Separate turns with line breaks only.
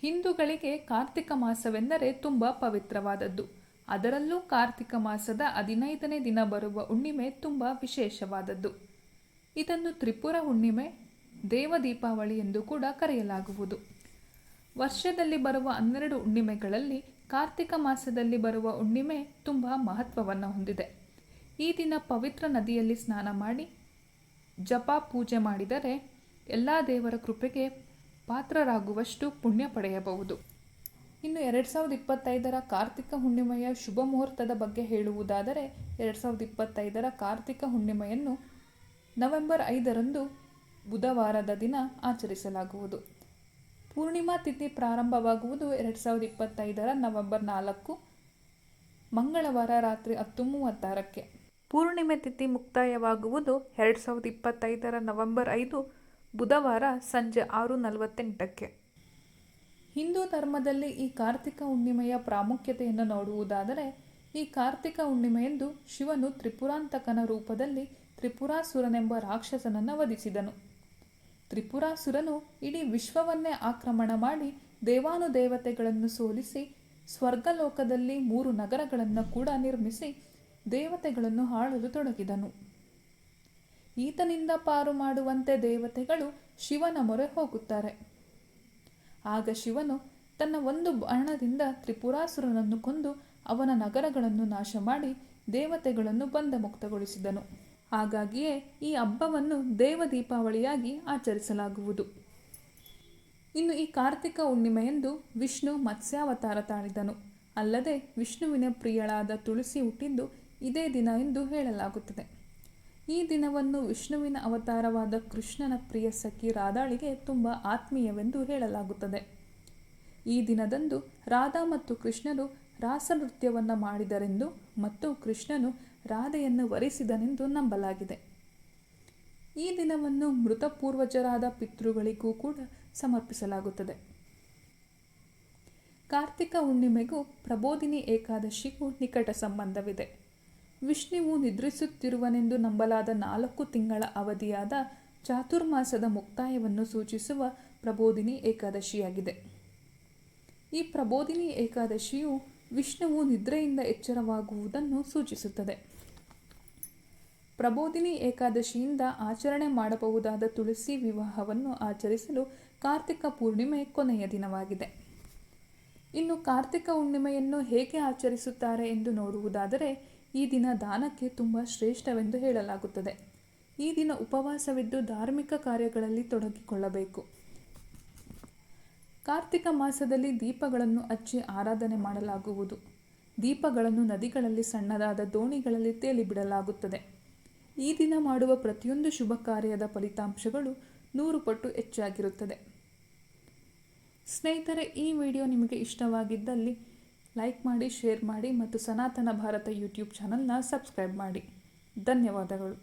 ಹಿಂದೂಗಳಿಗೆ ಕಾರ್ತಿಕ ಮಾಸವೆಂದರೆ ತುಂಬ ಪವಿತ್ರವಾದದ್ದು. ಅದರಲ್ಲೂ ಕಾರ್ತಿಕ ಮಾಸದ 15ನೇ ದಿನ ಬರುವ ಹುಣ್ಣಿಮೆ ತುಂಬ ವಿಶೇಷವಾದದ್ದು. ಇದನ್ನು ತ್ರಿಪುರ ಹುಣ್ಣಿಮೆ, ದೇವ ದೀಪಾವಳಿ ಎಂದು ಕೂಡ ಕರೆಯಲಾಗುವುದು. ವರ್ಷದಲ್ಲಿ ಬರುವ 12 ಹುಣ್ಣಿಮೆಗಳಲ್ಲಿ ಕಾರ್ತಿಕ ಮಾಸದಲ್ಲಿ ಬರುವ ಹುಣ್ಣಿಮೆ ತುಂಬ ಮಹತ್ವವನ್ನು ಹೊಂದಿದೆ. ಈ ದಿನ ಪವಿತ್ರ ನದಿಯಲ್ಲಿ ಸ್ನಾನ ಮಾಡಿ ಜಪ ಪೂಜೆ ಮಾಡಿದರೆ ಎಲ್ಲ ದೇವರ ಕೃಪೆಗೆ ಪಾತ್ರರಾಗುವಷ್ಟು ಪುಣ್ಯ ಪಡೆಯಬಹುದು. ಇನ್ನು 2025ರ ಕಾರ್ತಿಕ ಹುಣ್ಣಿಮೆಯ ಶುಭ ಮುಹೂರ್ತದ ಬಗ್ಗೆ ಹೇಳುವುದಾದರೆ 2025ರ ಕಾರ್ತಿಕ ಹುಣ್ಣಿಮೆಯನ್ನು ನವೆಂಬರ್ 5ರಂದು ಬುಧವಾರದ ದಿನ ಆಚರಿಸಲಾಗುವುದು. ಪೂರ್ಣಿಮಾ ತಿಥಿ ಪ್ರಾರಂಭವಾಗುವುದು 2025ರ ನವೆಂಬರ್ 4 ಮಂಗಳವಾರ ರಾತ್ರಿ 10:36ಕ್ಕೆ. ಪೂರ್ಣಿಮೆ ತಿಥಿ ಮುಕ್ತಾಯವಾಗುವುದು 2025ರ ನವೆಂಬರ್ 5 ಬುಧವಾರ ಸಂಜೆ 6:48ಕ್ಕೆ. ಹಿಂದೂ ಧರ್ಮದಲ್ಲಿ ಈ ಕಾರ್ತಿಕ ಹುಣ್ಣಿಮೆಯ ಪ್ರಾಮುಖ್ಯತೆಯನ್ನು ನೋಡುವುದಾದರೆ, ಈ ಕಾರ್ತಿಕ ಹುಣ್ಣಿಮೆಯಂದು ಶಿವನು ತ್ರಿಪುರಾಂತಕನ ರೂಪದಲ್ಲಿ ತ್ರಿಪುರಾಸುರನೆಂಬ ರಾಕ್ಷಸನನ್ನು ವಧಿಸಿದನು. ತ್ರಿಪುರಾಸುರನು ಇಡೀ ವಿಶ್ವವನ್ನೇ ಆಕ್ರಮಣ ಮಾಡಿ ದೇವಾನುದೇವತೆಗಳನ್ನು ಸೋಲಿಸಿ ಸ್ವರ್ಗಲೋಕದಲ್ಲಿ 3 ನಗರಗಳನ್ನು ಕೂಡ ನಿರ್ಮಿಸಿ ದೇವತೆಗಳನ್ನು ಆಳಲು ತೊಡಗಿದನು. ಈತನಿಂದ ಪಾರು ಮಾಡುವಂತೆ ದೇವತೆಗಳು ಶಿವನ ಮೊರೆ ಹೋಗುತ್ತಾರೆ. ಆಗ ಶಿವನು ತನ್ನ ಒಂದು ಬಾಣದಿಂದ ತ್ರಿಪುರಾಸುರನನ್ನು ಕೊಂದು ಅವನ ನಗರಗಳನ್ನು ನಾಶ ಮಾಡಿ ದೇವತೆಗಳನ್ನು ಬಂಧಮುಕ್ತಗೊಳಿಸಿದನು. ಹಾಗಾಗಿಯೇ ಈ ಹಬ್ಬವನ್ನು ದೇವ ದೀಪಾವಳಿಯಾಗಿ ಆಚರಿಸಲಾಗುವುದು. ಇನ್ನು ಈ ಕಾರ್ತಿಕ ಹುಣ್ಣಿಮೆಯಂದು ವಿಷ್ಣು ಮತ್ಸ್ಯಾವತಾರ ತಾಳಿದನು. ಅಲ್ಲದೆ ವಿಷ್ಣುವಿನ ಪ್ರಿಯಳಾದ ತುಳಸಿ ಹುಟ್ಟಿದ್ದು ಇದೇ ದಿನ ಎಂದು ಹೇಳಲಾಗುತ್ತದೆ. ಈ ದಿನವನ್ನು ವಿಷ್ಣುವಿನ ಅವತಾರವಾದ ಕೃಷ್ಣನ ಪ್ರಿಯ ಸಖಿ ರಾಧಾಳಿಗೆ ತುಂಬ ಆತ್ಮೀಯವೆಂದು ಹೇಳಲಾಗುತ್ತದೆ. ಈ ದಿನದಂದು ರಾಧಾ ಮತ್ತು ಕೃಷ್ಣರು ರಾಸ ನೃತ್ಯವನ್ನು ಮಾಡಿದರೆಂದು ಮತ್ತು ಕೃಷ್ಣನು ರಾಧೆಯನ್ನು ವರಿಸಿದನೆಂದು ನಂಬಲಾಗಿದೆ. ಈ ದಿನವನ್ನು ಮೃತ ಪೂರ್ವಜರಾದ ಪಿತೃಗಳಿಗೂ ಕೂಡ ಸಮರ್ಪಿಸಲಾಗುತ್ತದೆ. ಕಾರ್ತಿಕ ಹುಣ್ಣಿಮೆಗೂ ಪ್ರಬೋಧಿನಿ ಏಕಾದಶಿಗೂ ನಿಕಟ ಸಂಬಂಧವಿದೆ. ವಿಷ್ಣುವು ನಿದ್ರಿಸುತ್ತಿರುವನೆಂದು ನಂಬಲಾದ 4 ತಿಂಗಳ ಅವಧಿಯಾದ ಚಾತುರ್ಮಾಸದ ಮುಕ್ತಾಯವನ್ನು ಸೂಚಿಸುವ ಪ್ರಬೋಧಿನಿ ಏಕಾದಶಿಯಾಗಿದೆ. ಈ ಪ್ರಬೋಧಿನಿ ಏಕಾದಶಿಯು ವಿಷ್ಣುವು ನಿದ್ರೆಯಿಂದ ಎಚ್ಚರವಾಗುವುದನ್ನು ಸೂಚಿಸುತ್ತದೆ. ಪ್ರಬೋಧಿನಿ ಏಕಾದಶಿಯಿಂದ ಆಚರಣೆ ಮಾಡಬಹುದಾದ ತುಳಸಿ ವಿವಾಹವನ್ನು ಆಚರಿಸಲು ಕಾರ್ತಿಕ ಪೂರ್ಣಿಮೆ ಕೊನೆಯ ದಿನವಾಗಿದೆ. ಇನ್ನು ಕಾರ್ತಿಕ ಹುಣ್ಣಿಮೆಯನ್ನು ಹೇಗೆ ಆಚರಿಸುತ್ತಾರೆ ಎಂದು ನೋಡುವುದಾದರೆ, ಈ ದಿನ ದಾನಕ್ಕೆ ತುಂಬ ಶ್ರೇಷ್ಠವೆಂದು ಹೇಳಲಾಗುತ್ತದೆ. ಈ ದಿನ ಉಪವಾಸವಿದ್ದು ಧಾರ್ಮಿಕ ಕಾರ್ಯಗಳಲ್ಲಿ ತೊಡಗಿಕೊಳ್ಳಬೇಕು. ಕಾರ್ತಿಕ ಮಾಸದಲ್ಲಿ ದೀಪಗಳನ್ನು ಹಚ್ಚಿ ಆರಾಧನೆ ಮಾಡಲಾಗುವುದು. ದೀಪಗಳನ್ನು ನದಿಗಳಲ್ಲಿ ಸಣ್ಣದಾದ ದೋಣಿಗಳಲ್ಲಿ ತೇಲಿಬಿಡಲಾಗುತ್ತದೆ. ಈ ದಿನ ಮಾಡುವ ಪ್ರತಿಯೊಂದು ಶುಭ ಕಾರ್ಯದ ಫಲಿತಾಂಶಗಳು 100 ಪಟ್ಟು ಹೆಚ್ಚಾಗಿರುತ್ತದೆ. ಸ್ನೇಹಿತರೆ, ಈ ವಿಡಿಯೋ ನಿಮಗೆ ಇಷ್ಟವಾಗಿದ್ದಲ್ಲಿ ಲೈಕ್ ಮಾಡಿ, ಶೇರ್ ಮಾಡಿ ಮತ್ತು ಸನಾತನ ಭಾರತ ಯೂಟ್ಯೂಬ್ ಚಾನಲ್ನ ಸಬ್ಸ್ಕ್ರೈಬ್ ಮಾಡಿ. ಧನ್ಯವಾದಗಳು.